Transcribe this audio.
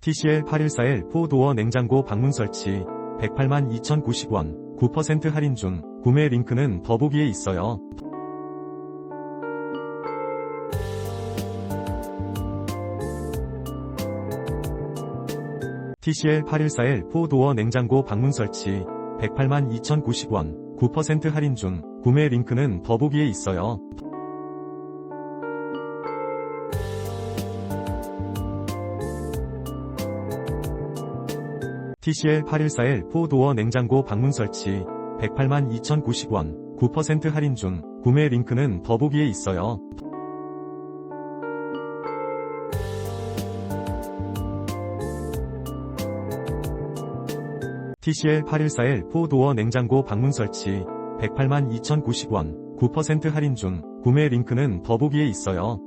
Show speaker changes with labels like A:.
A: TCL 814L 4도어 냉장고 방문설치 182,090원 9% 할인 중. 구매 링크는 더보기에 있어요. TCL 814L 4도어 냉장고 방문설치 182,090원 9% 할인 중. 구매 링크는 더보기에 있어요. TCL 814L 4도어 냉장고 방문설치 182,090원 9% 할인 중. 구매 링크는 더보기에 있어요. TCL 814L 4도어 냉장고 방문설치 182,090원 9% 할인 중. 구매 링크는 더보기에 있어요.